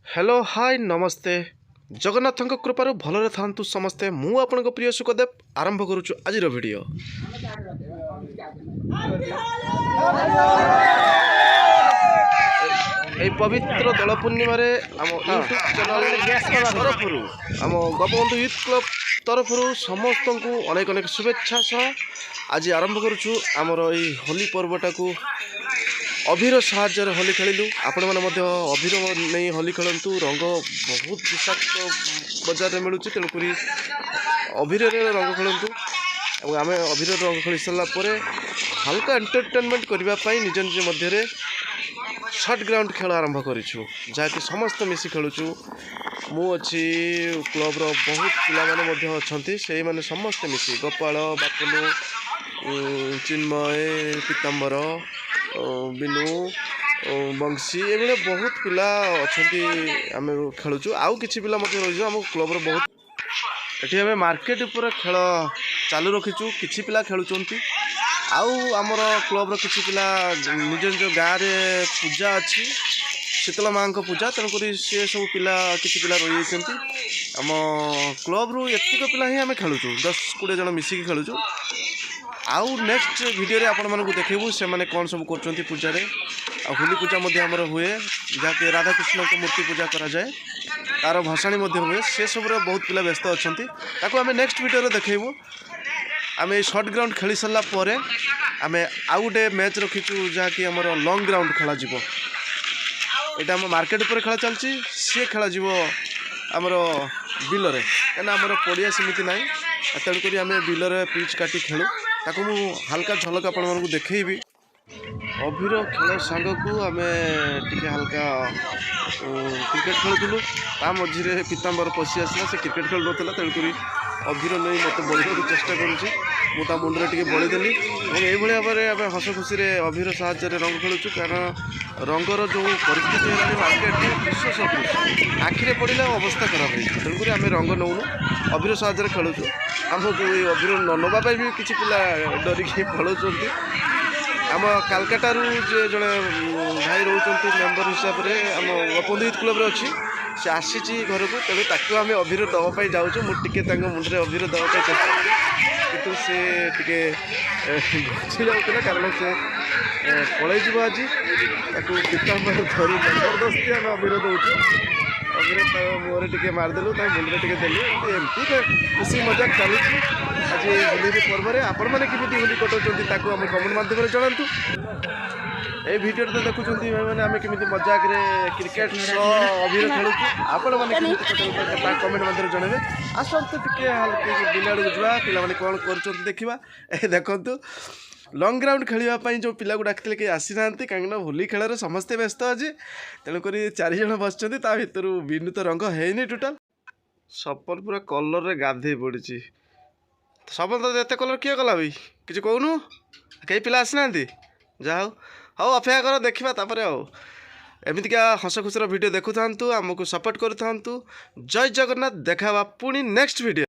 Hello hi नमस्ते जगन्नाथ कृपार भलरे थांतु समस्ते मु आपण प्रिय सुखदेव आरंभ करुचु आज वीडियो। এই পবিত্র দোল পূর্ণিমার आम यूट्यूब चैनल तरफ आम गोपबंधु यूथ क्लब तरफ समस्त को अनेक अनेक शुभेच्छा सह आज आरंभ करुचु आमर ये होली पर्वटा को अभीर साहाଯ୍ୟ होली खेलु। आपण मैंने अभीर नहीं होली खेलतु रंग बहुत विषाक्त बजार में मिलूँ तेणुक अभीर रंग खेलतु। आम अभीर रंग खेल सारापर हल्का एंटरटेनमेंट करने निज निज मध्य शॉर्ट ग्राउंड खेल आरंभ करूँ जहाँकि समस्त मिसी खेलुचु। मु अच्छी क्लब्र बहुत पाने से मैंने समस्ते मिसी गोपाल बापुलू चिन्मय पीताम्बर बिनु बंशी ये बहुत पिला अच्छा आम खेलुचु। आउ कि पिला रही आम क्लब्र बहुत ये आम मार्केट उपर खेल चालू रखीचु कि पिला खेलुंट आउ आमर क्लब्र कि पिला निज निज गाँव में पूजा अच्छी शीतल माँ पूजा तेणुक सी सब पिला कि पिला रही जाती आम क्लब्रु एतिक पिला ही आम खेलुचु 10-20 जन मिसिकी खेलुचु। आउ नेक्स्ट वीडियो रे आपण मानकु देखैबु से माने कोन सब करचंती पूजा रे। आ होली पूजा मध्ये हमर हुए जाके राधा कृष्ण को मूर्ति पूजा करा जाए तार भसाणी मध्ये हुए से सब रे बहुत पिला व्यस्त अछंती ताको हमें नेक्स्ट वीडियो रे देखैबु। आमे शॉर्ट ग्राउंड खेली सरला परे आमे आउ गोटे मैच रखीचु जहाँकि हमर लॉन्ग ग्राउंड खेला जीवो। एटा हम मार्केट पर खेला चलची से खेला जीवो हमर बिल रे कना हमर पड़िया समिति नाही तेणुक आम बिल रे पिच काटी खेलु ताको मु हल्का झलक आपण मानकु देखैबी। अभीर खेल सांग को आम टे हल्का क्रिकेट खेलुलु ता मझे पीताम्बर पशि आसला से क्रिकेट खेल ना तेणुक अभीर नहीं मत बलिया चेष्टा करुँची मुझे मुंडे टे बलिदेली और ये भाव में आम हस खुशी अभीर साहाଯ୍य रंग खेलुचु कारण रंगर जो परिस्थिति है मार्केट विश्व सदृश आखिरे पड़ा अवस्था खराब है तेणुक आम रंग नौनु अभीर साहाଯ୍य खेलुचु। आमको अभीर न नवाई भी किसी पिला डरिकी पलाउंट आम कालकाटारू जे जड़े भाई रोच मेम्बर हिसाब से आम गोपबंधु यूथ क्लब अच्छी से आसी घर को तेज ताकू आम अभीर दवाई जाऊँ मुझे मुंडे अभीर दवाई चेष्टा कितु सी टे घुची जाऊला कारण से पलि आज पीताम्बर धरी जबरदस्ती आम अभीर दौचु अभीर मुहर टे मारिदेलु मुंडे टे देलु एमती खुशी मजाक चली आज होली पर्व में आपण मैंने किमी होली कटाऊँ आम कमेंट माध्यम जनातु। ये वीडियो तो देखुं भाई मैंने आम केमी मजाक क्रिकेट अभीर खेलु आपण मैंने कमेंट मध्य जनइबे आसतु टे हल्के बिल आड़ जा पे कौन कर देखा देखु लंग ग्राउंड खेलवाई जो पिला को डाकते कहीं आसी ना कहीं होली खेल समस्ते व्यस्त अच्छे तेणुक 4 जन बस भर बिनु तो रंग है टोटाल सपन पूरा कलर रे गाधे पड़ी सब तो एत कलर किए गला भाई किसी कहूनु कई पिला आसी ना जा हौ अपेक्षा कर देखा तापर एमतीका हस खुशी वीडियो देखु था आमको सपोर्ट करूँ। जय जगन्नाथ देखा पुणी नेक्स्ट वीडियो।